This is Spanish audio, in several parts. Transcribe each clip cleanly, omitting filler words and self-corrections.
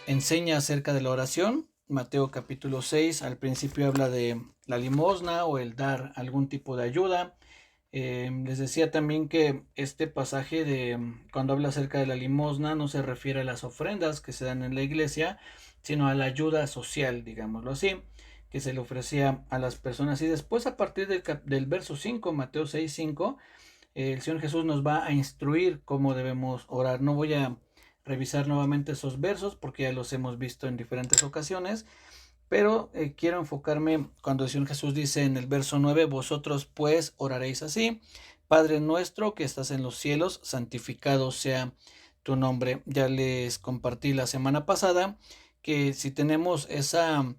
enseña acerca de la oración. Mateo capítulo 6, al principio habla de la limosna o el dar algún tipo de ayuda. Les decía también que este pasaje de cuando habla acerca de la limosna no se refiere a las ofrendas que se dan en la iglesia, sino a la ayuda social, digámoslo así, que se le ofrecía a las personas. Y después, a partir del verso 5, Mateo 6, 5, el Señor Jesús nos va a instruir cómo debemos orar. No voy a revisar nuevamente esos versos porque ya los hemos visto en diferentes ocasiones, pero quiero enfocarme cuando el Señor Jesús dice en el verso 9: vosotros pues oraréis así: Padre nuestro que estás en los cielos, santificado sea tu nombre. Ya les compartí la semana pasada que si tenemos esa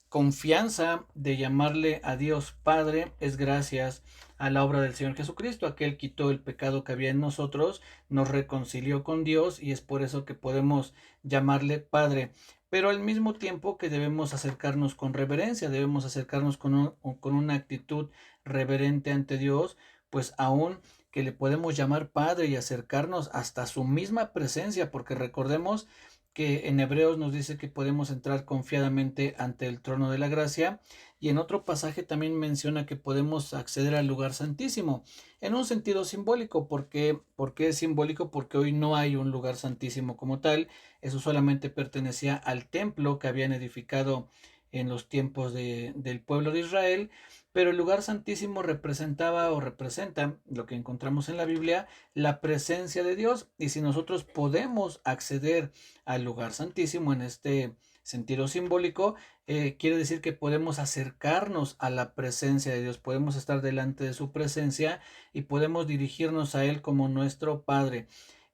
confianza de llamarle a Dios Padre, es gracias a la obra del Señor Jesucristo. Aquel quitó el pecado que había en nosotros, nos reconcilió con Dios, y es por eso que podemos llamarle Padre. Pero al mismo tiempo que debemos acercarnos con reverencia, debemos acercarnos con una actitud reverente ante Dios, pues aún que le podemos llamar Padre y acercarnos hasta su misma presencia, porque recordemos que en Hebreos nos dice que podemos entrar confiadamente ante el trono de la gracia, y en otro pasaje también menciona que podemos acceder al lugar santísimo, en un sentido simbólico. ¿Por qué es simbólico? Porque hoy no hay un lugar santísimo como tal. Eso solamente pertenecía al templo que habían edificado en los tiempos del pueblo de Israel, pero el lugar santísimo representaba o representa lo que encontramos en la Biblia, la presencia de Dios. Y si nosotros podemos acceder al lugar santísimo en este sentido simbólico, quiere decir que podemos acercarnos a la presencia de Dios, podemos estar delante de su presencia y podemos dirigirnos a Él como nuestro Padre.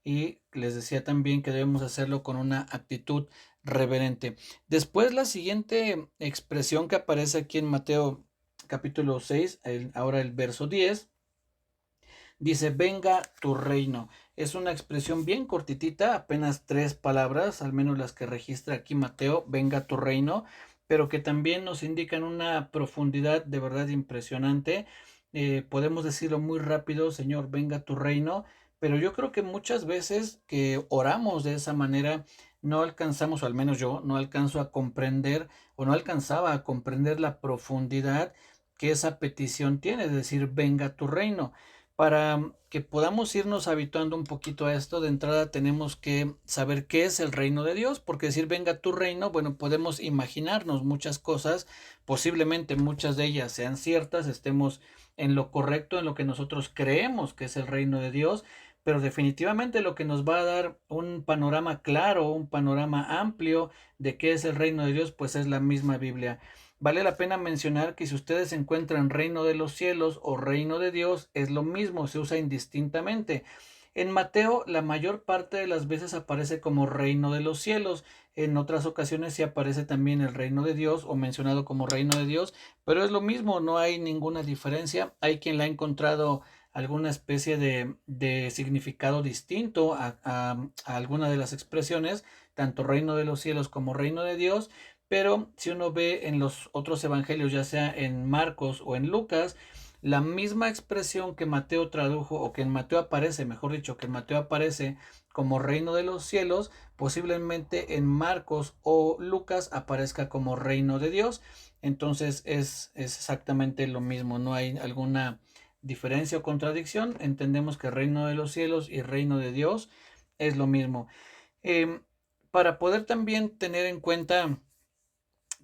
Y les decía también que debemos hacerlo con una actitud reverente. Después, la siguiente expresión que aparece aquí en Mateo capítulo 6, ahora el verso 10, dice: venga tu reino. Es una expresión bien cortitita, apenas 3 palabras, al menos las que registra aquí Mateo: venga tu reino, pero que también nos indican una profundidad de verdad impresionante. Podemos decirlo muy rápido: Señor, venga tu reino, pero yo creo que muchas veces que oramos de esa manera no alcanzamos, o al menos yo no alcanzo a comprender, o no alcanzaba a comprender la profundidad que esa petición tiene, es decir, venga tu reino. Para que podamos irnos habituando un poquito a esto, de entrada tenemos que saber qué es el reino de Dios, porque decir venga tu reino, bueno, podemos imaginarnos muchas cosas, posiblemente muchas de ellas sean ciertas, estemos en lo correcto, en lo que nosotros creemos que es el reino de Dios, pero definitivamente lo que nos va a dar un panorama claro, un panorama amplio de qué es el reino de Dios, pues es la misma Biblia. Vale la pena mencionar que si ustedes encuentran reino de los cielos o reino de Dios, es lo mismo, se usa indistintamente. En Mateo, la mayor parte de las veces aparece como reino de los cielos. En otras ocasiones sí aparece también el reino de Dios o mencionado como reino de Dios, pero es lo mismo, no hay ninguna diferencia. Hay quien le ha encontrado alguna especie de significado distinto a alguna de las expresiones, tanto reino de los cielos como reino de Dios. Pero si uno ve en los otros evangelios, ya sea en Marcos o en Lucas, la misma expresión que Mateo tradujo, o que en Mateo aparece, mejor dicho, que en Mateo aparece como reino de los cielos, posiblemente en Marcos o Lucas aparezca como reino de Dios. Entonces es exactamente lo mismo, no hay alguna diferencia o contradicción. Entendemos que reino de los cielos y reino de Dios es lo mismo. Eh, para poder también tener en cuenta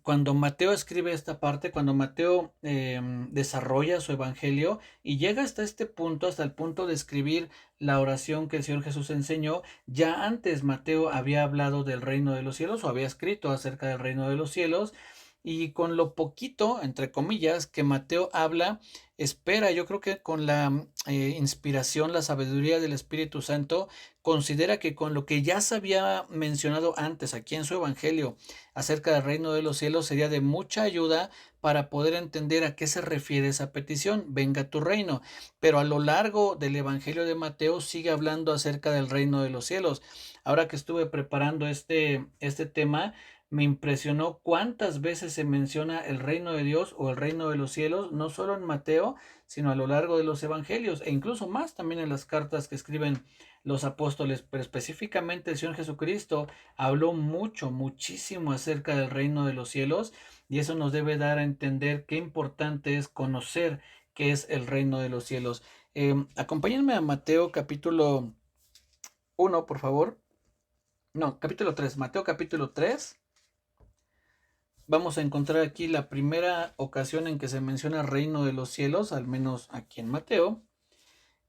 cuando Mateo escribe esta parte, cuando Mateo desarrolla su evangelio y llega hasta este punto, hasta el punto de escribir la oración que el Señor Jesús enseñó, ya antes Mateo había hablado del reino de los cielos, o había escrito acerca del reino de los cielos, y con lo poquito, entre comillas, que Mateo habla, espera, yo creo que con la inspiración, la sabiduría del Espíritu Santo, considera que con lo que ya se había mencionado antes aquí en su evangelio acerca del reino de los cielos sería de mucha ayuda para poder entender a qué se refiere esa petición: venga tu reino. Pero a lo largo del evangelio de Mateo sigue hablando acerca del reino de los cielos. Ahora que estuve preparando este tema, Me impresionó cuántas veces se menciona el reino de Dios o el reino de los cielos, no solo en Mateo, sino a lo largo de los evangelios e incluso más también en las cartas que escriben los apóstoles, pero específicamente el Señor Jesucristo habló mucho, muchísimo acerca del reino de los cielos, y eso nos debe dar a entender qué importante es conocer qué es el reino de los cielos. Acompáñenme a Mateo capítulo 1, por favor. No, capítulo 3. Mateo capítulo 3. Vamos a encontrar aquí la primera ocasión en que se menciona reino de los cielos, al menos aquí en Mateo,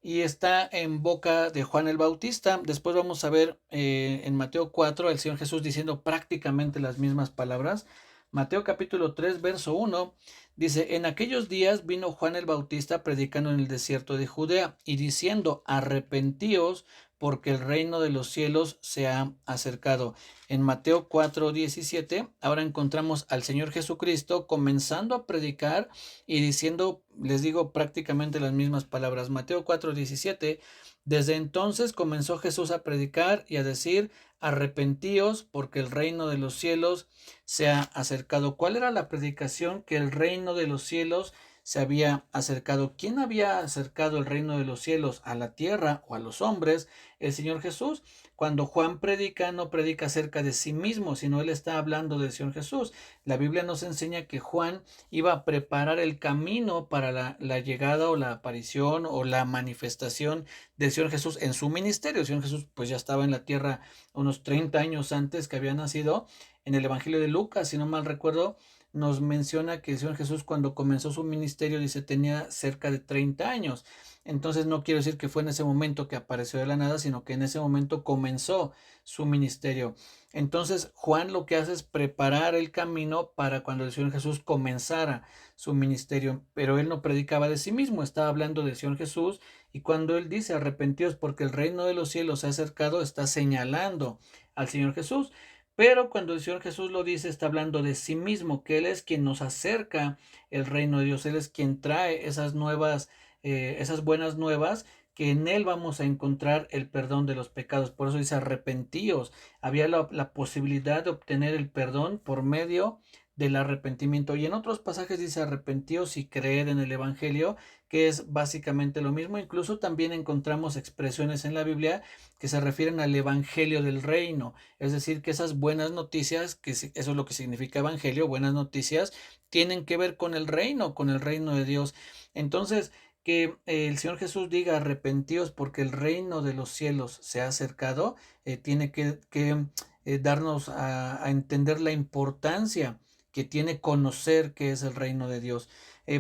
y está en boca de Juan el Bautista. Después vamos a ver en Mateo 4 el Señor Jesús diciendo prácticamente las mismas palabras. Mateo capítulo 3, verso 1, dice: en aquellos días vino Juan el Bautista predicando en el desierto de Judea y diciendo: arrepentíos, porque el reino de los cielos se ha acercado. En Mateo 4:17, ahora encontramos al Señor Jesucristo comenzando a predicar y diciendo, les digo, prácticamente las mismas palabras. Mateo 4:17, desde entonces comenzó Jesús a predicar y a decir: arrepentíos, porque el reino de los cielos se ha acercado. ¿Cuál era la predicación? Que el reino de los cielos se había acercado. ¿Quién había acercado el reino de los cielos a la tierra o a los hombres? El Señor Jesús. Cuando Juan predica, no predica acerca de sí mismo, sino él está hablando del Señor Jesús. La Biblia nos enseña que Juan iba a preparar el camino para la llegada o la aparición o la manifestación del Señor Jesús en su ministerio. El Señor Jesús pues ya estaba en la tierra unos 30 años antes que había nacido. En el Evangelio de Lucas, si no mal recuerdo, nos menciona que el Señor Jesús cuando comenzó su ministerio, dice, tenía cerca de 30 años. Entonces no quiero decir que fue en ese momento que apareció de la nada, sino que en ese momento comenzó su ministerio. Entonces Juan lo que hace es preparar el camino para cuando el Señor Jesús comenzara su ministerio, pero él no predicaba de sí mismo, estaba hablando del Señor Jesús, y cuando él dice arrepentíos porque el reino de los cielos se ha acercado, está señalando al Señor Jesús. Pero cuando el Señor Jesús lo dice, está hablando de sí mismo, que Él es quien nos acerca el reino de Dios, Él es quien trae esas nuevas, esas buenas nuevas, que en Él vamos a encontrar el perdón de los pecados. Por eso dice arrepentíos. Había la posibilidad de obtener el perdón por medio del arrepentimiento. Y en otros pasajes dice arrepentíos y creed en el Evangelio, que es básicamente lo mismo. Incluso también encontramos expresiones en la Biblia que se refieren al Evangelio del reino. Es decir, que esas buenas noticias, que eso es lo que significa Evangelio, buenas noticias, tienen que ver con el reino de Dios. Entonces, que el Señor Jesús diga arrepentíos porque el reino de los cielos se ha acercado, tiene que darnos a entender la importancia que tiene conocer qué es el reino de Dios.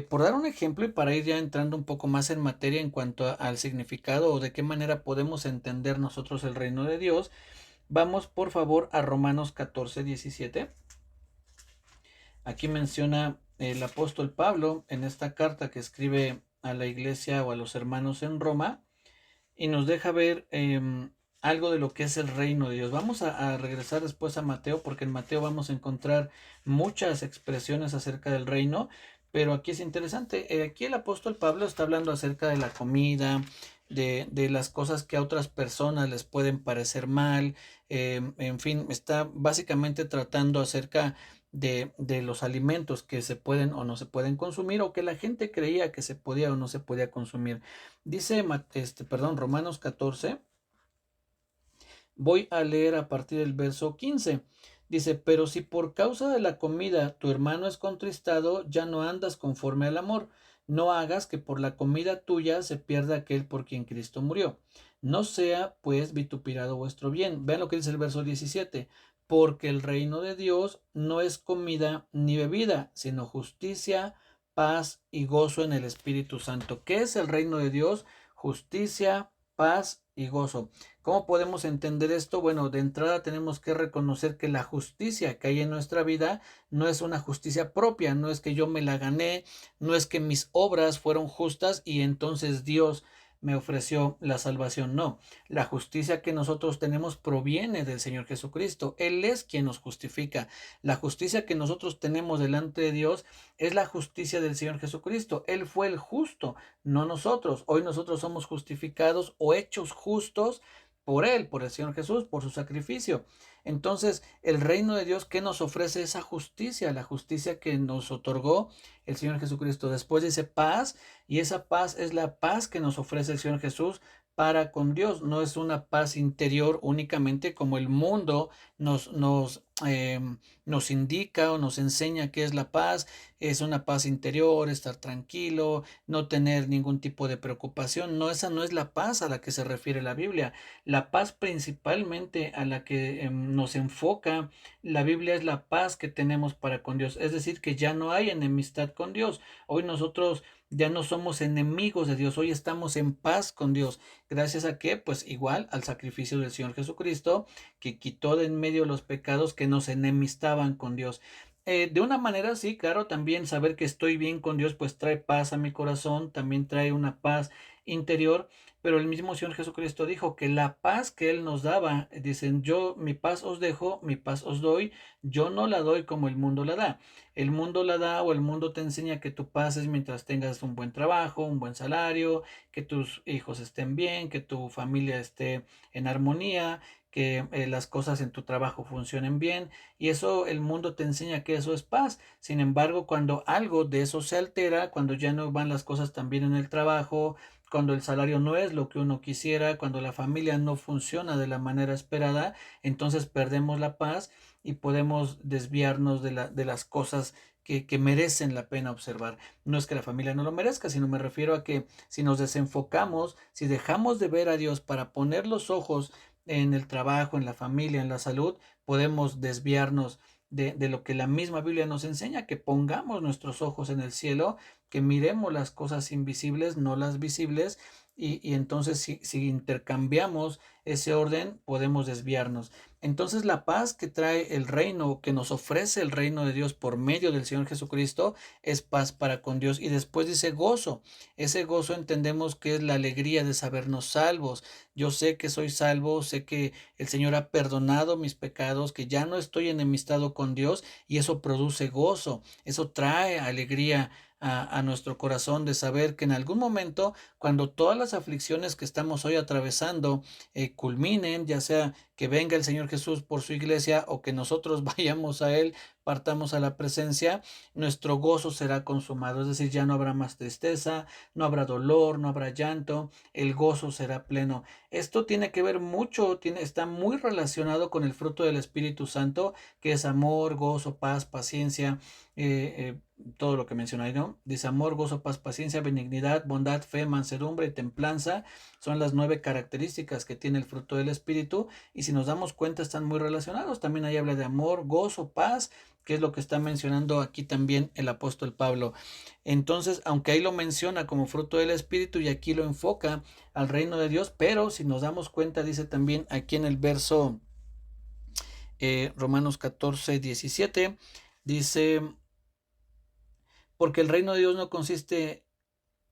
Por dar un ejemplo y para ir ya entrando un poco más en materia en cuanto al significado o de qué manera podemos entender nosotros el reino de Dios, vamos por favor a Romanos 14:17. Aquí menciona el apóstol Pablo en esta carta que escribe a la iglesia o a los hermanos en Roma y nos deja ver algo de lo que es el reino de Dios. Vamos a regresar después a Mateo porque en Mateo vamos a encontrar muchas expresiones acerca del reino, pero aquí es interesante. Aquí el apóstol Pablo está hablando acerca de la comida, de las cosas que a otras personas les pueden parecer mal, en fin, está básicamente tratando acerca de los alimentos que se pueden o no se pueden consumir o que la gente creía que se podía o no se podía consumir. Dice Romanos 14. Voy a leer a partir del verso 15. Dice: pero si por causa de la comida tu hermano es contristado, ya no andas conforme al amor. No hagas que por la comida tuya se pierda aquel por quien Cristo murió. No sea pues vitupirado vuestro bien. Vean lo que dice el verso 17. Porque el reino de Dios no es comida ni bebida, sino justicia, paz y gozo en el Espíritu Santo. ¿Qué es el reino de Dios? Justicia, paz y gozo. ¿Cómo podemos entender esto? Bueno, de entrada tenemos que reconocer que la justicia que hay en nuestra vida no es una justicia propia, no es que yo me la gané, no es que mis obras fueron justas y entonces Dios me ofreció la salvación. No, la justicia que nosotros tenemos proviene del Señor Jesucristo. Él es quien nos justifica. La justicia que nosotros tenemos delante de Dios es la justicia del Señor Jesucristo. Él fue el justo, no nosotros. Hoy nosotros somos justificados o hechos justos por Él, por el Señor Jesús, por su sacrificio. Entonces, el reino de Dios, ¿qué nos ofrece? Esa justicia, la justicia que nos otorgó el Señor Jesucristo. Después dice paz, y esa paz es la paz que nos ofrece el Señor Jesús para con Dios. No es una paz interior únicamente como el mundo nos indica o nos enseña qué es la paz. Es una paz interior, estar tranquilo, no tener ningún tipo de preocupación. No, esa no es la paz a la que se refiere la Biblia. La paz principalmente a la que nos enfoca la Biblia es la paz que tenemos para con Dios. Es decir, que ya no hay enemistad con Dios. Hoy nosotros ya no somos enemigos de Dios, hoy estamos en paz con Dios. ¿Gracias a qué? Pues igual al sacrificio del Señor Jesucristo, que quitó de en medio los pecados que nos enemistaban con Dios. De una manera, sí, claro, también saber que estoy bien con Dios, pues trae paz a mi corazón, también trae una paz interior, pero el mismo Señor Jesucristo dijo que la paz que Él nos daba, dicen, yo mi paz os dejo, mi paz os doy, yo no la doy como el mundo la da. El mundo la da o el mundo te enseña que tú pases mientras tengas un buen trabajo, un buen salario, que tus hijos estén bien, que tu familia esté en armonía, que las cosas en tu trabajo funcionen bien, y eso el mundo te enseña que eso es paz. Sin embargo, cuando algo de eso se altera, cuando ya no van las cosas tan bien en el trabajo, cuando el salario no es lo que uno quisiera, cuando la familia no funciona de la manera esperada, entonces perdemos la paz y podemos desviarnos de las cosas que merecen la pena observar. No es que la familia no lo merezca, sino me refiero a que si nos desenfocamos, si dejamos de ver a Dios para poner los ojos en el trabajo, en la familia, en la salud, podemos desviarnos de lo que la misma Biblia nos enseña, que pongamos nuestros ojos en el cielo, que miremos las cosas invisibles, no las visibles, y entonces si intercambiamos ese orden, podemos desviarnos. Entonces la paz que trae el reino, que nos ofrece el reino de Dios por medio del Señor Jesucristo, es paz para con Dios. Y después dice gozo. Ese gozo entendemos que es la alegría de sabernos salvos. Yo sé que soy salvo, sé que el Señor ha perdonado mis pecados, que ya no estoy enemistado con Dios, y eso produce gozo, eso trae alegría a nuestro corazón de saber que en algún momento, cuando todas las aflicciones que estamos hoy atravesando culminen, ya sea que venga el Señor Jesús por su iglesia o que nosotros vayamos a Él, partamos a la presencia, nuestro gozo será consumado. Es decir, ya no habrá más tristeza, no habrá dolor, no habrá llanto, el gozo será pleno. Esto tiene que ver mucho, está muy relacionado con el fruto del Espíritu Santo, que es amor, gozo, paz, paciencia, todo lo que mencioné ahí, ¿no? Dice amor, gozo, paz, paciencia, benignidad, bondad, fe, mansedumbre y templanza. Son las 9 características que tiene el fruto del Espíritu, y si nos damos cuenta están muy relacionados. También ahí habla de amor, gozo, paz, que es lo que está mencionando aquí también el apóstol Pablo. Entonces, aunque ahí lo menciona como fruto del Espíritu y aquí lo enfoca al reino de Dios, pero si nos damos cuenta, dice también aquí en el verso Romanos 14:17, dice, porque el reino de Dios no consiste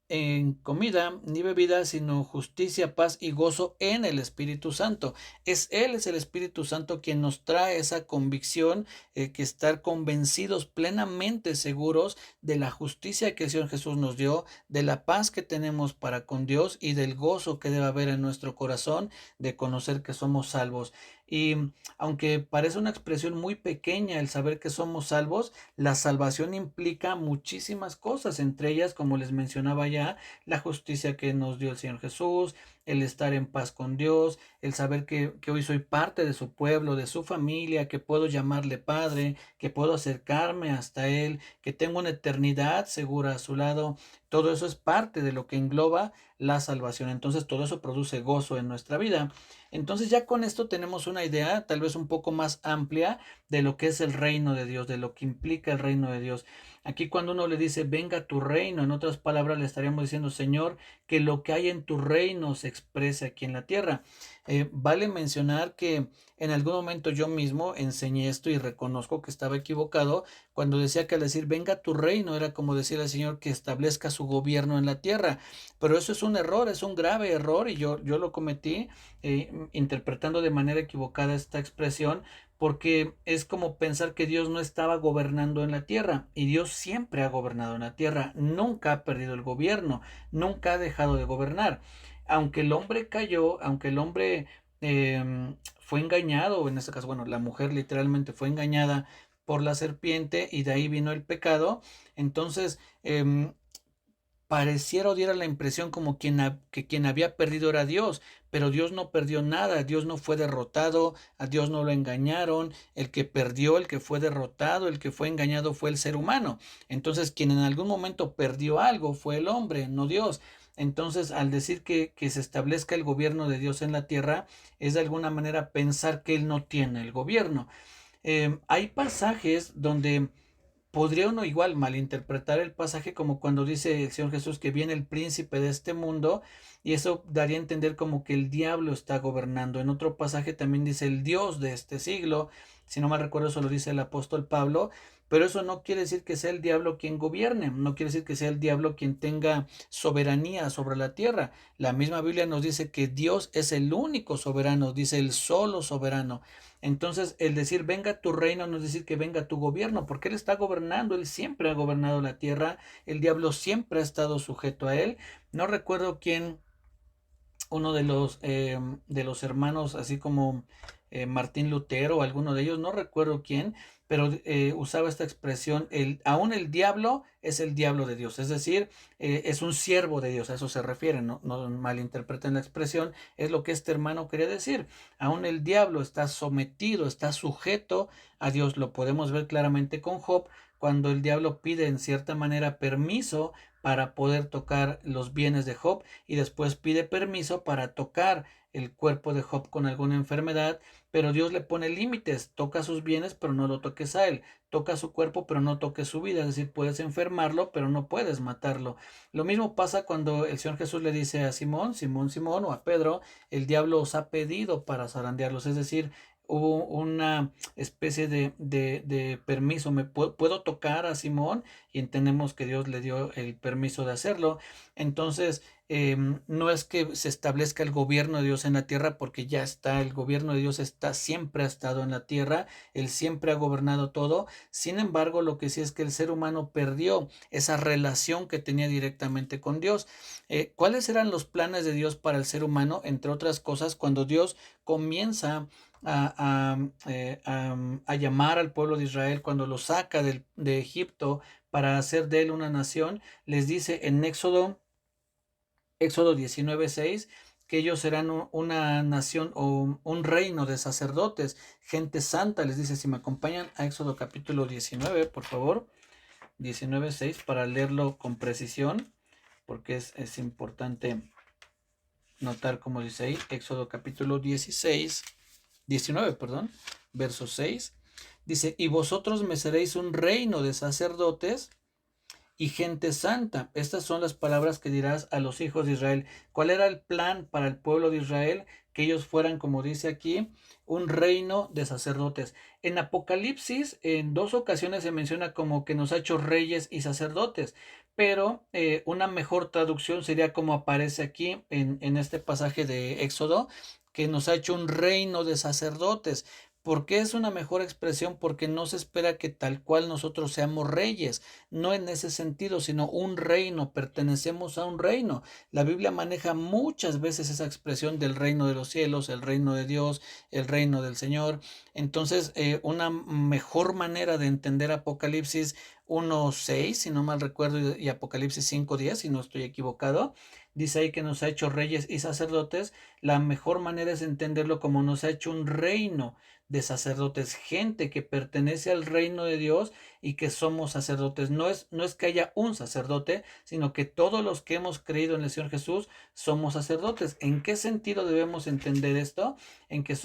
en comida ni bebida, sino justicia, paz y gozo en el Espíritu Santo. Él es el Espíritu Santo quien nos trae esa convicción, que estar convencidos, plenamente seguros de la justicia que el Señor Jesús nos dio, de la paz que tenemos para con Dios y del gozo que debe haber en nuestro corazón de conocer que somos salvos. Y aunque parece una expresión muy pequeña el saber que somos salvos, la salvación implica muchísimas cosas, entre ellas, como les mencionaba ya, la justicia que nos dio el Señor Jesús, el estar en paz con Dios, el saber que hoy soy parte de su pueblo, de su familia, que puedo llamarle Padre, que puedo acercarme hasta Él, que tengo una eternidad segura a su lado. Todo eso es parte de lo que engloba la salvación. Entonces todo eso produce gozo en nuestra vida. Entonces ya con esto tenemos una idea tal vez un poco más amplia de lo que es el reino de Dios, de lo que implica el reino de Dios. Aquí cuando uno le dice, venga tu reino, en otras palabras le estaríamos diciendo, Señor, que lo que hay en tu reino se exprese aquí en la tierra. Vale mencionar que en algún momento yo mismo enseñé esto y reconozco que estaba equivocado cuando decía que al decir, venga tu reino, era como decir al Señor que establezca su gobierno en la tierra. Pero eso es un error, es un grave error, y yo lo cometí interpretando de manera equivocada esta expresión, porque es como pensar que Dios no estaba gobernando en la tierra, y Dios siempre ha gobernado en la tierra, nunca ha perdido el gobierno, nunca ha dejado de gobernar. Aunque el hombre cayó, aunque el hombre fue engañado, en este caso, bueno, la mujer literalmente fue engañada por la serpiente y de ahí vino el pecado. Entonces, pareciera o diera la impresión como que quien había perdido era Dios, pero Dios no perdió nada, Dios no fue derrotado, a Dios no lo engañaron, el que perdió, el que fue derrotado, el que fue engañado fue el ser humano. Entonces, quien en algún momento perdió algo fue el hombre, no Dios. Entonces, al decir que se establezca el gobierno de Dios en la tierra, es de alguna manera pensar que Él no tiene el gobierno. Hay pasajes donde podría uno igual malinterpretar el pasaje como cuando dice el Señor Jesús que viene el príncipe de este mundo, y eso daría a entender como que el diablo está gobernando. En otro pasaje también dice el Dios de este siglo, si no mal recuerdo eso lo dice el apóstol Pablo, pero eso no quiere decir que sea el diablo quien gobierne, no quiere decir que sea el diablo quien tenga soberanía sobre la tierra. La misma Biblia nos dice que Dios es el único soberano, dice el solo soberano. Entonces, el decir venga tu reino no es decir que venga tu gobierno, porque Él está gobernando, Él siempre ha gobernado la tierra, el diablo siempre ha estado sujeto a Él. No recuerdo quién, uno de los hermanos, así como Martín Lutero o alguno de ellos, no recuerdo quién, pero usaba esta expresión, aún el diablo es el diablo de Dios, es decir, es un siervo de Dios, a eso se refiere, no malinterpreten la expresión, es lo que este hermano quería decir, aún el diablo está sometido, está sujeto a Dios, lo podemos ver claramente con Job, cuando el diablo pide en cierta manera permiso para poder tocar los bienes de Job y después pide permiso para tocar el cuerpo de Job con alguna enfermedad, pero Dios le pone límites, toca sus bienes, pero no lo toques a él, toca su cuerpo, pero no toques su vida, es decir, puedes enfermarlo, pero no puedes matarlo. Lo mismo pasa cuando el Señor Jesús le dice a Simón, Simón, Simón, o a Pedro, el diablo os ha pedido para zarandearlos, es decir, hubo una especie de permiso, puedo tocar a Simón y entendemos que Dios le dio el permiso de hacerlo. Entonces, no es que se establezca el gobierno de Dios en la tierra porque ya está, el gobierno de Dios está, siempre ha estado en la tierra, Él siempre ha gobernado todo. Sin embargo, lo que sí es que el ser humano perdió esa relación que tenía directamente con Dios. ¿Cuáles eran los planes de Dios para el ser humano? Entre otras cosas, cuando Dios comienza a llamar al pueblo de Israel, cuando lo saca de Egipto para hacer de él una nación, les dice en Éxodo 19:6 que ellos serán una nación o un reino de sacerdotes, gente santa. Les dice, si me acompañan a Éxodo capítulo 19, por favor, 19:6, para leerlo con precisión, porque es importante notar cómo dice ahí, Éxodo capítulo 19, perdón, verso 6, dice, y vosotros me seréis un reino de sacerdotes y gente santa. Estas son las palabras que dirás a los hijos de Israel. ¿Cuál era el plan para el pueblo de Israel? Que ellos fueran, como dice aquí, un reino de sacerdotes. En Apocalipsis, en 2 ocasiones se menciona como que nos ha hecho reyes y sacerdotes, pero una mejor traducción sería como aparece aquí en este pasaje de Éxodo, que nos ha hecho un reino de sacerdotes. ¿Por qué es una mejor expresión? Porque no se espera que tal cual nosotros seamos reyes, no en ese sentido, sino un reino, pertenecemos a un reino. La Biblia maneja muchas veces esa expresión del reino de los cielos, el reino de Dios, el reino del Señor. Entonces, una mejor manera de entender Apocalipsis 1:6, si no mal recuerdo, y Apocalipsis 5:10, si no estoy equivocado, dice ahí que nos ha hecho reyes y sacerdotes. La mejor manera es entenderlo como nos ha hecho un reino de sacerdotes, gente que pertenece al reino de Dios y que somos sacerdotes. No es que haya un sacerdote, sino que todos los que hemos creído en el Señor Jesús somos sacerdotes. ¿En qué sentido debemos entender esto? En que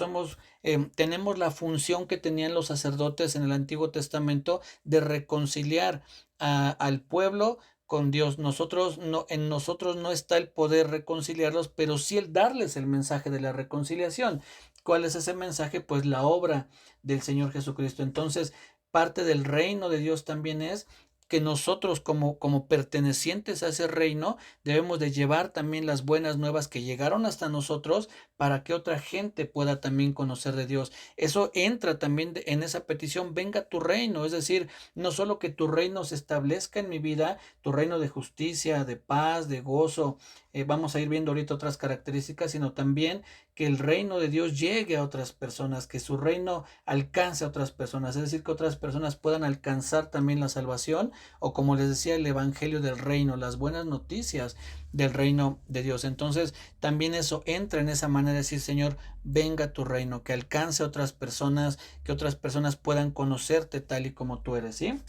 tenemos la función que tenían los sacerdotes en el Antiguo Testamento de reconciliar al pueblo con Dios. En nosotros no está el poder reconciliarlos, pero sí el darles el mensaje de la reconciliación. ¿Cuál es ese mensaje? Pues la obra del Señor Jesucristo. Entonces, parte del reino de Dios también es que nosotros como pertenecientes a ese reino debemos de llevar también las buenas nuevas que llegaron hasta nosotros para que otra gente pueda también conocer de Dios. Eso entra también en esa petición, venga tu reino, es decir, no solo que tu reino se establezca en mi vida, tu reino de justicia, de paz, de gozo, vamos a ir viendo ahorita otras características, sino también que el reino de Dios llegue a otras personas, que su reino alcance a otras personas, es decir, que otras personas puedan alcanzar también la salvación, o como les decía, el evangelio del reino, las buenas noticias del reino de Dios. Entonces, también eso entra en esa manera de decir, Señor, venga tu reino, que alcance a otras personas, que otras personas puedan conocerte tal y como tú eres, ¿sí?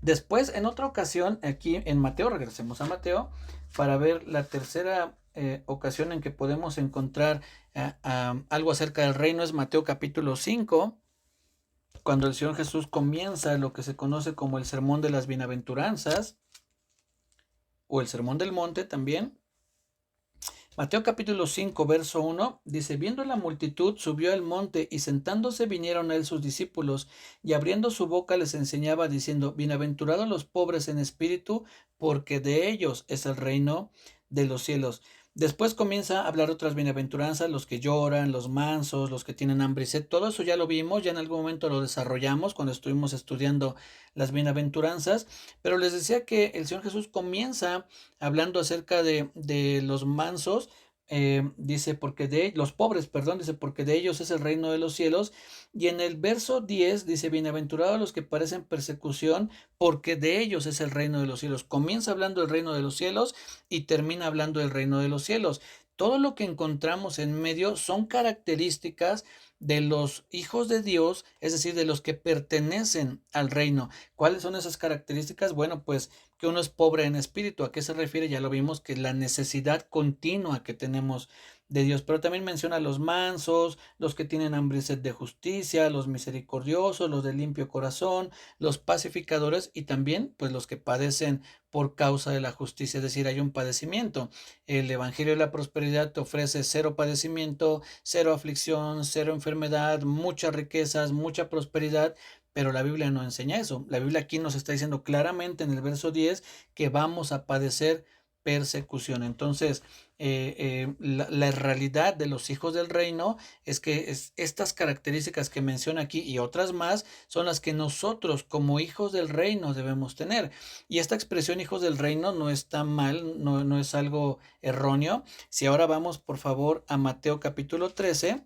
Después, en otra ocasión, aquí en Mateo, regresemos a Mateo, para ver la tercera ocasión en que podemos encontrar algo acerca del reino, es Mateo capítulo 5, cuando el Señor Jesús comienza lo que se conoce como el sermón de las bienaventuranzas, o el sermón del monte también. Mateo capítulo 5, verso 1, dice, viendo la multitud, subió al monte, y sentándose vinieron a él sus discípulos, y abriendo su boca les enseñaba, diciendo, bienaventurados los pobres en espíritu, porque de ellos es el reino de los cielos. Después comienza a hablar otras bienaventuranzas, los que lloran, los mansos, los que tienen hambre y sed. Todo eso ya lo vimos, ya en algún momento lo desarrollamos cuando estuvimos estudiando las bienaventuranzas, pero les decía que el Señor Jesús comienza hablando acerca de los mansos, dice, porque de los pobres, perdón, dice, porque de ellos es el reino de los cielos. Y en el verso 10 dice, bienaventurados los que padecen persecución, porque de ellos es el reino de los cielos. Comienza hablando del reino de los cielos y termina hablando del reino de los cielos. Todo lo que encontramos en medio son características de los hijos de Dios, es decir, de los que pertenecen al reino. ¿Cuáles son esas características? Bueno, pues que uno es pobre en espíritu. ¿A qué se refiere? Ya lo vimos, que la necesidad continua que tenemos de Dios. Pero también menciona los mansos, los que tienen hambre y sed de justicia, los misericordiosos, los de limpio corazón, los pacificadores, y también pues los que padecen por causa de la justicia, es decir, hay un padecimiento. El Evangelio de la Prosperidad te ofrece cero padecimiento, cero aflicción, cero enfermedad, muchas riquezas, mucha prosperidad, pero la Biblia no enseña eso. La Biblia aquí nos está diciendo claramente en el verso 10 que vamos a padecer persecución. Entonces, la realidad de los hijos del reino es que estas características que menciona aquí y otras más son las que nosotros como hijos del reino debemos tener. Y esta expresión hijos del reino no está mal, no es algo erróneo. Si ahora vamos por favor a Mateo capítulo 13.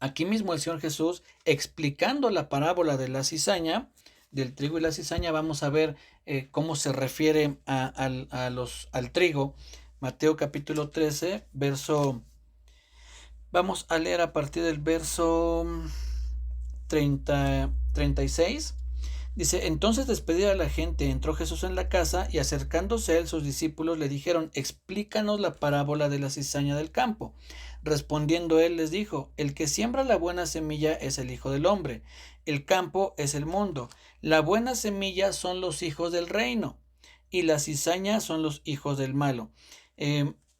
Aquí mismo el Señor Jesús explicando la parábola de la cizaña, del trigo y la cizaña, vamos a ver cómo se refiere al trigo. Mateo capítulo 13, vamos a leer a partir del verso 36. Dice, entonces despedida a la gente, entró Jesús en la casa y acercándose a él sus discípulos le dijeron, explícanos la parábola de la cizaña del campo. Respondiendo él les dijo, el que siembra la buena semilla es el Hijo del Hombre, el campo es el mundo, la buena semilla son los hijos del reino y la cizaña son los hijos del malo.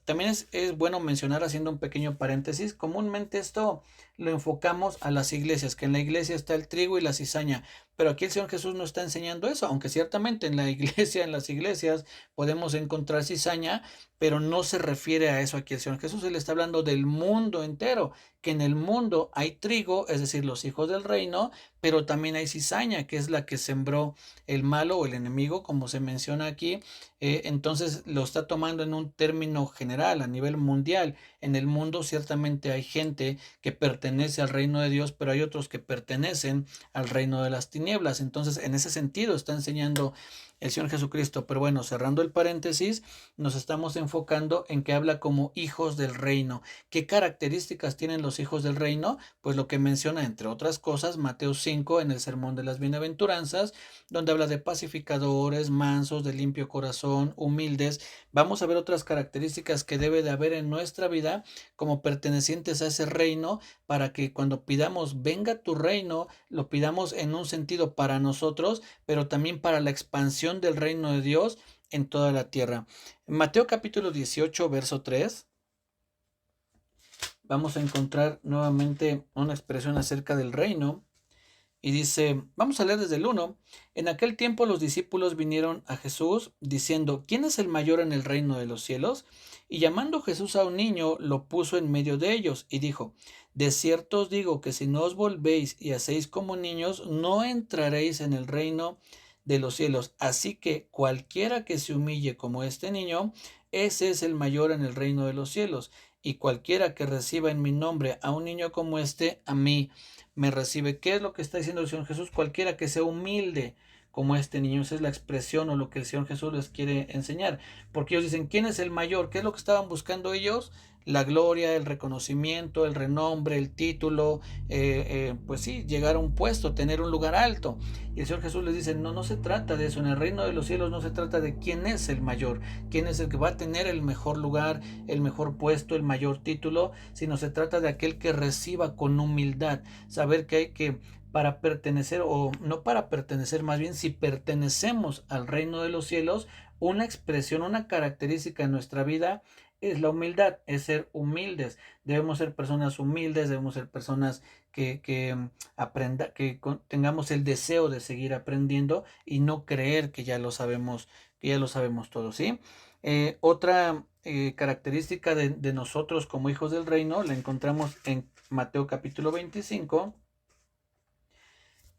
También es bueno mencionar, haciendo un pequeño paréntesis, comúnmente esto lo enfocamos a las iglesias, que en la iglesia está el trigo y la cizaña, pero aquí el Señor Jesús no está enseñando eso, aunque ciertamente en la iglesia, en las iglesias podemos encontrar cizaña, pero no se refiere a eso aquí el Señor Jesús. Él está hablando del mundo entero, que en el mundo hay trigo, es decir, los hijos del reino, pero también hay cizaña, que es la que sembró el malo o el enemigo, como se menciona aquí. Entonces lo está tomando en un término general, a nivel mundial. En el mundo ciertamente hay gente que pertenece al reino de Dios, pero hay otros que pertenecen al reino de las tinieblas. Entonces, en ese sentido está enseñando el Señor Jesucristo. Pero bueno, cerrando el paréntesis, nos estamos enfocando en que habla como hijos del reino. ¿Qué características tienen los hijos del reino? Pues lo que menciona, entre otras cosas, Mateo 5 en el Sermón de las Bienaventuranzas, donde habla de pacificadores, mansos, de limpio corazón, humildes. Vamos a ver otras características que debe de haber en nuestra vida como pertenecientes a ese reino, para que cuando pidamos venga tu reino, lo pidamos en un sentido para nosotros, pero también para la expansión del reino de Dios en toda la tierra. En Mateo capítulo 18, verso 3, vamos a encontrar nuevamente una expresión acerca del reino. Y dice, vamos a leer desde el 1. En aquel tiempo los discípulos vinieron a Jesús diciendo, ¿quién es el mayor en el reino de los cielos? Y llamando Jesús a un niño, lo puso en medio de ellos y dijo, de cierto os digo que si no os volvéis y hacéis como niños, no entraréis en el reino de los cielos. Así que cualquiera que se humille como este niño, ese es el mayor en el reino de los cielos. y cualquiera que reciba en mi nombre a un niño como este, a mí me recibe. ¿Qué es lo que está diciendo el Señor Jesús? Cualquiera que sea humilde como este niño. Esa es la expresión o lo que el Señor Jesús les quiere enseñar. Porque ellos dicen, ¿quién es el mayor? ¿Qué es lo que estaban buscando ellos? La gloria, el reconocimiento, el renombre, el título, pues sí, llegar a un puesto, tener un lugar alto. Y el Señor Jesús les dice, no, no se trata de eso. En el reino de los cielos no se trata de quién es el mayor, quién es el que va a tener el mejor lugar, el mejor puesto, el mayor título, sino se trata de aquel que reciba con humildad. Saber que hay que, para pertenecer, o no para pertenecer, más bien si pertenecemos al reino de los cielos, una expresión, una característica en nuestra vida es la humildad, es ser humildes. Debemos ser personas humildes, debemos ser personas que aprenda, tengamos el deseo de seguir aprendiendo y no creer que ya lo sabemos todo, ¿sí? Otra característica de nosotros como hijos del reino la encontramos en Mateo capítulo 25.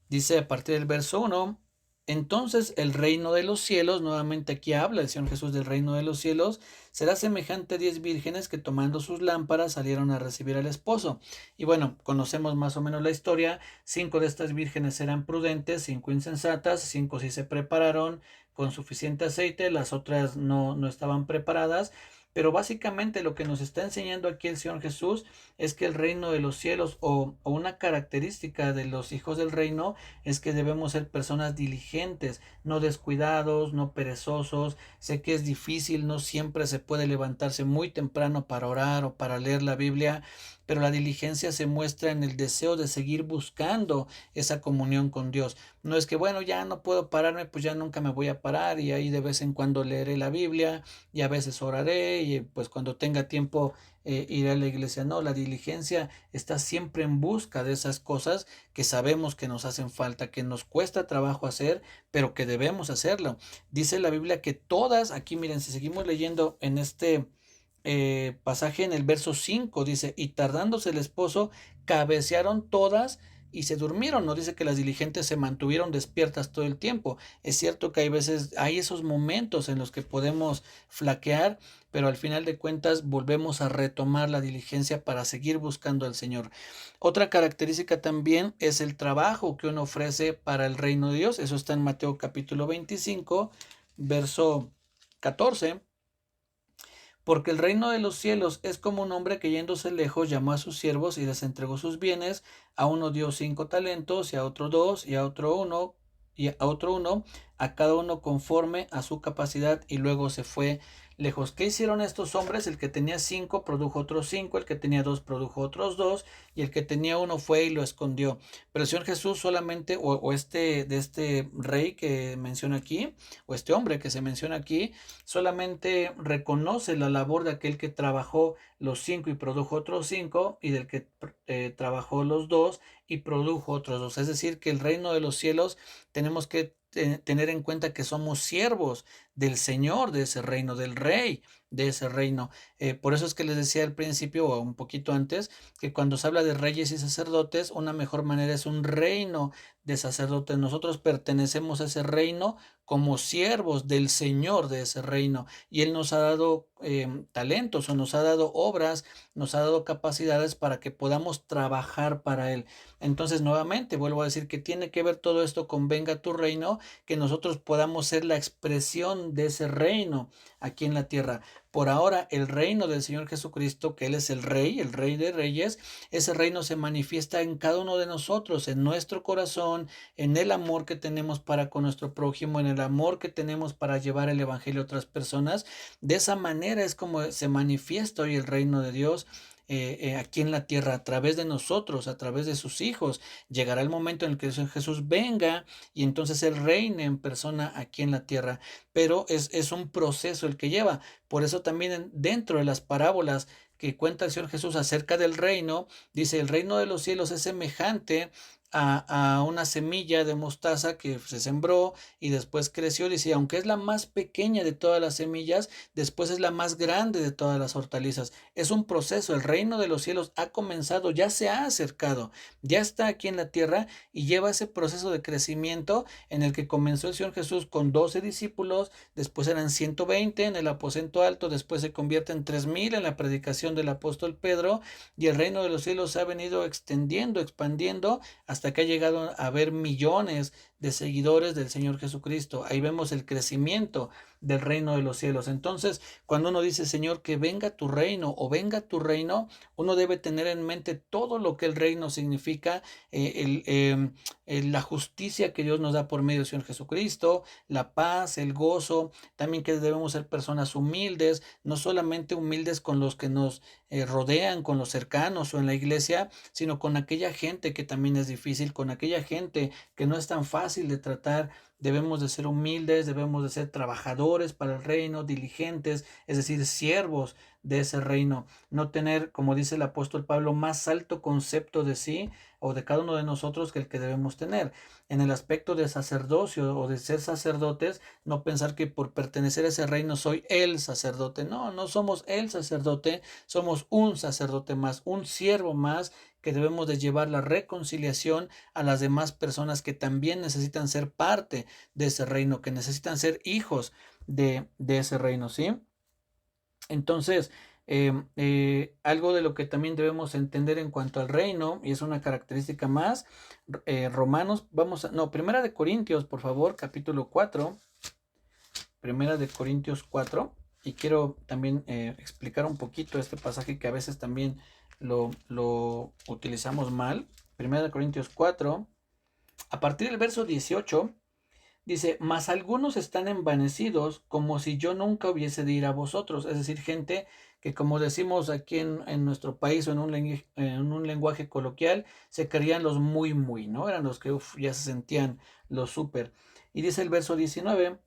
Dice a partir del verso 1, entonces el reino de los cielos, nuevamente aquí habla el Señor Jesús del reino de los cielos, será semejante a 10 vírgenes que tomando sus lámparas salieron a recibir al esposo. Y bueno, conocemos más o menos la historia. 5 de estas vírgenes eran prudentes, 5 insensatas, 5 sí se prepararon con suficiente aceite, las otras no estaban preparadas. Pero básicamente lo que nos está enseñando aquí el Señor Jesús es que el reino de los cielos o una característica de los hijos del reino es que debemos ser personas diligentes, no descuidados, no perezosos. Sé que es difícil, no siempre se puede levantarse muy temprano para orar o para leer la Biblia, pero la diligencia se muestra en el deseo de seguir buscando esa comunión con Dios. No es que, bueno, ya no puedo pararme, pues ya nunca me voy a parar y ahí de vez en cuando leeré la Biblia y a veces oraré y pues cuando tenga tiempo iré a la iglesia. No, la diligencia está siempre en busca de esas cosas que sabemos que nos hacen falta, que nos cuesta trabajo hacer, pero que debemos hacerlo. Dice la Biblia que todas, aquí miren, si seguimos leyendo en este pasaje en el verso 5, dice, y tardándose el esposo, cabecearon todas y se durmieron. No dice que las diligentes se mantuvieron despiertas todo el tiempo. Es cierto que hay veces, hay esos momentos en los que podemos flaquear, pero al final de cuentas volvemos a retomar la diligencia para seguir buscando al Señor. Otra característica también es el trabajo que uno ofrece para el reino de Dios. Eso está en Mateo capítulo 25, verso 14. Porque el reino de los cielos es como un hombre que yéndose lejos llamó a sus siervos y les entregó sus bienes. A uno dio 5 talentos, y a otro 2, y a otro 1, y a otro 1, a cada uno conforme a su capacidad, y luego se fue lejos. ¿Qué hicieron estos hombres? El que tenía 5 produjo otros 5, el que tenía 2 produjo otros 2, y el que tenía 1 fue y lo escondió. Pero el Señor Jesús solamente, de este rey que menciona aquí, o este hombre que se menciona aquí, solamente reconoce la labor de aquel que trabajó los 5 y produjo otros 5, y del que trabajó los 2 y produjo otros 2. Es decir, que el reino de los cielos tenemos que tener en cuenta que somos siervos del Señor de ese reino, del Rey de ese reino. Por eso es que les decía al principio o un poquito antes que cuando se habla de reyes y sacerdotes, una mejor manera es un reino de sacerdotes. Nosotros pertenecemos a ese reino como siervos del Señor de ese reino, y Él nos ha dado talentos o nos ha dado obras, nos ha dado capacidades para que podamos trabajar para Él. Entonces, nuevamente, vuelvo a decir que tiene que ver todo esto con venga tu reino, que nosotros podamos ser la expresión de ese reino aquí en la tierra. Por ahora, el reino del Señor Jesucristo, que Él es el Rey de Reyes, ese reino se manifiesta en cada uno de nosotros, en nuestro corazón, en el amor que tenemos para con nuestro prójimo, en el amor que tenemos para llevar el Evangelio a otras personas. De esa manera es como se manifiesta hoy el reino de Dios. Aquí en la tierra, a través de nosotros, a través de sus hijos. Llegará el momento en el que Jesús venga y entonces Él reine en persona aquí en la tierra, pero es un proceso el que lleva. Por eso también dentro de las parábolas que cuenta el Señor Jesús acerca del reino, dice, el reino de los cielos es semejante a una semilla de mostaza que se sembró y después creció. Dice, aunque es la más pequeña de todas las semillas, después es la más grande de todas las hortalizas. Es un proceso, el reino de los cielos ha comenzado, ya se ha acercado, ya está aquí en la tierra y lleva ese proceso de crecimiento en el que comenzó el Señor Jesús con 12 discípulos, después eran 120 en el aposento alto, después se convierte en 3000 en la predicación del apóstol Pedro, y el reino de los cielos se ha venido extendiendo, expandiendo, hasta que ha llegado a haber millones de seguidores del Señor Jesucristo. Ahí vemos el crecimiento del reino de los cielos. Entonces, cuando uno dice, Señor, que venga tu reino o venga tu reino, uno debe tener en mente todo lo que el reino significa, la justicia que Dios nos da por medio del Señor Jesucristo, la paz, el gozo, también que debemos ser personas humildes, no solamente humildes con los que nos rodean, con los cercanos o en la iglesia, sino con aquella gente que también es difícil, con aquella gente que no es tan fácil de tratar. Debemos de ser humildes, debemos de ser trabajadores para el reino, diligentes, es decir, siervos de ese reino. No tener, como dice el apóstol Pablo, más alto concepto de sí o de cada uno de nosotros que el que debemos tener. En el aspecto de sacerdocio o de ser sacerdotes, no pensar que por pertenecer a ese reino soy el sacerdote. No, no somos el sacerdote, somos un sacerdote más, un siervo más, que debemos de llevar la reconciliación a las demás personas que también necesitan ser parte de ese reino, que necesitan ser hijos de ese reino, ¿sí? Entonces, algo de lo que también debemos entender en cuanto al reino, y es una característica más, Romanos, no, Primera de Corintios, por favor, capítulo 4, Primera de Corintios 4, y quiero también explicar un poquito este pasaje que a veces también lo utilizamos mal. Primera de Corintios 4, a partir del verso 18, dice, mas algunos están envanecidos como si yo nunca hubiese de ir a vosotros. Es decir, gente que, como decimos aquí en nuestro país o en un lenguaje coloquial, se creían los muy, ¿no? Eran los que ya se sentían los súper. Y dice el verso 19,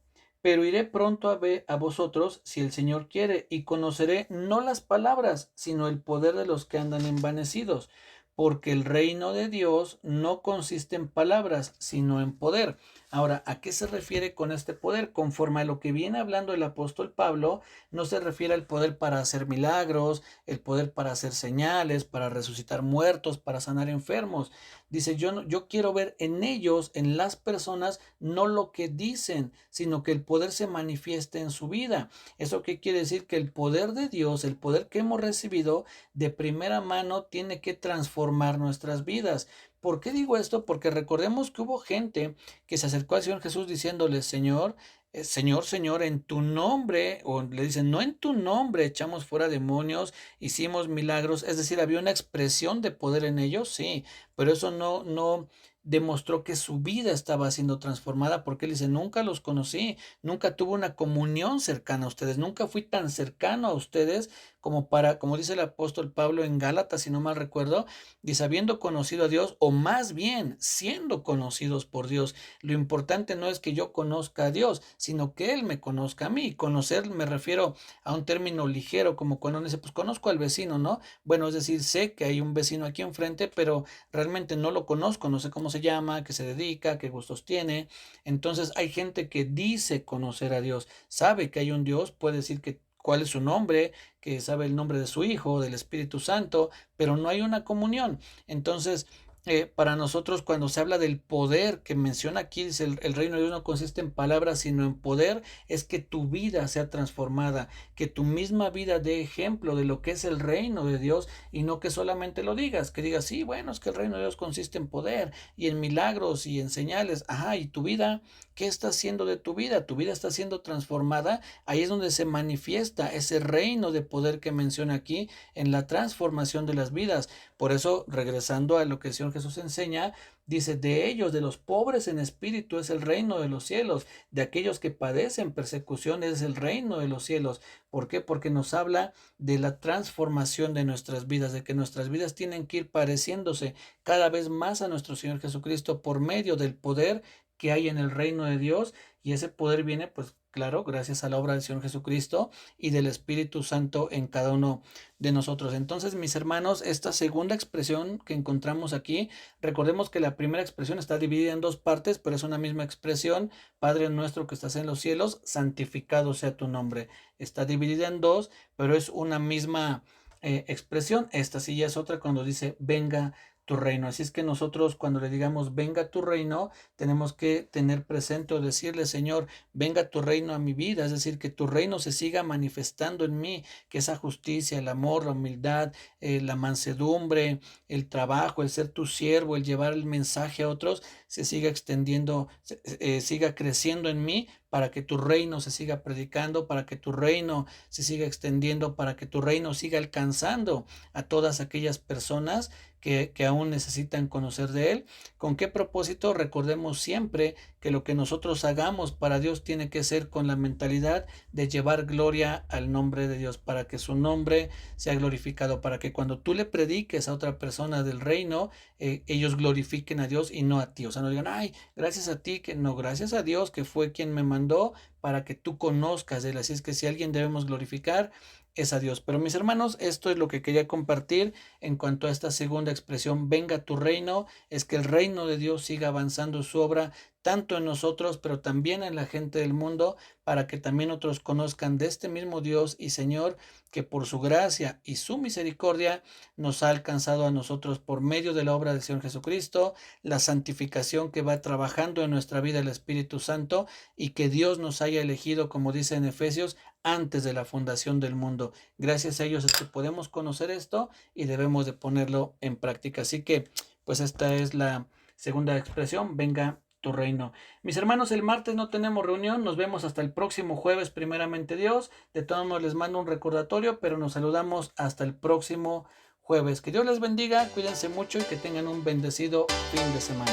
pero iré pronto a vosotros si el Señor quiere, y conoceré no las palabras, sino el poder de los que andan envanecidos, porque el reino de Dios no consiste en palabras, sino en poder. Ahora, ¿a qué se refiere con este poder? Conforme a lo que viene hablando el apóstol Pablo, no se refiere al poder para hacer milagros, el poder para hacer señales, para resucitar muertos, para sanar enfermos. Dice, yo quiero ver en ellos, en las personas, no lo que dicen, sino que el poder se manifieste en su vida. ¿Eso qué quiere decir? Que el poder de Dios, el poder que hemos recibido de primera mano, tiene que transformar nuestras vidas. ¿Por qué digo esto? Porque recordemos que hubo gente que se acercó al Señor Jesús diciéndole, Señor, Señor, en tu nombre, o le dicen, no en tu nombre echamos fuera demonios, hicimos milagros, es decir, había una expresión de poder en ellos, sí, pero eso no demostró que su vida estaba siendo transformada, porque él dice, nunca los conocí, nunca tuve una comunión cercana a ustedes, nunca fui tan cercano a ustedes como dice el apóstol Pablo en Gálatas, si no mal recuerdo, dice, habiendo conocido a Dios, o más bien siendo conocidos por Dios. Lo importante no es que yo conozca a Dios, sino que Él me conozca a mí. Conocer me refiero a un término ligero, como cuando uno dice, pues conozco al vecino, ¿no? Bueno, es decir, sé que hay un vecino aquí enfrente, pero realmente no lo conozco, no sé cómo se llama, qué se dedica, qué gustos tiene. Entonces hay gente que dice conocer a Dios, sabe que hay un Dios, puede decir que cuál es su nombre, que sabe el nombre de su Hijo, del Espíritu Santo, pero no hay una comunión. Entonces, para nosotros cuando se habla del poder que menciona aquí, dice el reino de Dios no consiste en palabras, sino en poder, es que tu vida sea transformada, que tu misma vida dé ejemplo de lo que es el reino de Dios y no que solamente lo digas, que digas, sí, bueno, es que el reino de Dios consiste en poder y en milagros y en señales, ajá, y tu vida, ¿qué está haciendo de tu vida? Tu vida está siendo transformada, ahí es donde se manifiesta ese reino de poder que menciona aquí en la transformación de las vidas. Por eso, regresando a lo que el Señor Jesús enseña, dice, de ellos, de los pobres en espíritu, es el reino de los cielos, de aquellos que padecen persecución es el reino de los cielos. ¿Por qué? Porque nos habla de la transformación de nuestras vidas, de que nuestras vidas tienen que ir pareciéndose cada vez más a nuestro Señor Jesucristo por medio del poder que hay en el reino de Dios, y ese poder viene pues claro, gracias a la obra del Señor Jesucristo y del Espíritu Santo en cada uno de nosotros. Entonces, mis hermanos, esta segunda expresión que encontramos aquí, recordemos que la primera expresión está dividida en dos partes, pero es una misma expresión. Padre nuestro que estás en los cielos, santificado sea tu nombre. Está dividida en dos, pero es una misma expresión. Esta sí ya es otra cuando dice venga tu reino. Así es que nosotros cuando le digamos venga tu reino, tenemos que tener presente o decirle, Señor, venga tu reino a mi vida, es decir, que tu reino se siga manifestando en mí, que esa justicia, el amor, la humildad, la mansedumbre, el trabajo, el ser tu siervo, el llevar el mensaje a otros, se siga extendiendo, siga creciendo en mí, para que tu reino se siga predicando, para que tu reino se siga extendiendo, para que tu reino siga alcanzando a todas aquellas personas que aún necesitan conocer de Él. ¿Con qué propósito? Recordemos siempre que lo que nosotros hagamos para Dios tiene que ser con la mentalidad de llevar gloria al nombre de Dios, para que su nombre sea glorificado, para que cuando tú le prediques a otra persona del reino, ellos glorifiquen a Dios y no a ti. O sea, no digan, ay, gracias a ti, que no, gracias a Dios que fue quien me mandó para que tú conozcas de Él. Así es que si alguien debemos glorificar, es a Dios. Pero mis hermanos, esto es lo que quería compartir en cuanto a esta segunda expresión, venga tu reino, es que el reino de Dios siga avanzando su obra tanto en nosotros, pero también en la gente del mundo, para que también otros conozcan de este mismo Dios y Señor, que por su gracia y su misericordia nos ha alcanzado a nosotros por medio de la obra del Señor Jesucristo, la santificación que va trabajando en nuestra vida el Espíritu Santo, y que Dios nos haya elegido, como dice en Efesios, antes de la fundación del mundo. Gracias a ellos es que podemos conocer esto y debemos de ponerlo en práctica. Así que, pues esta es la segunda expresión, venga tu reino. Mis hermanos, el martes no tenemos reunión, nos vemos hasta el próximo jueves, primeramente Dios. De todos modos les mando un recordatorio, pero nos saludamos hasta el próximo jueves. Que Dios les bendiga, cuídense mucho y que tengan un bendecido fin de semana.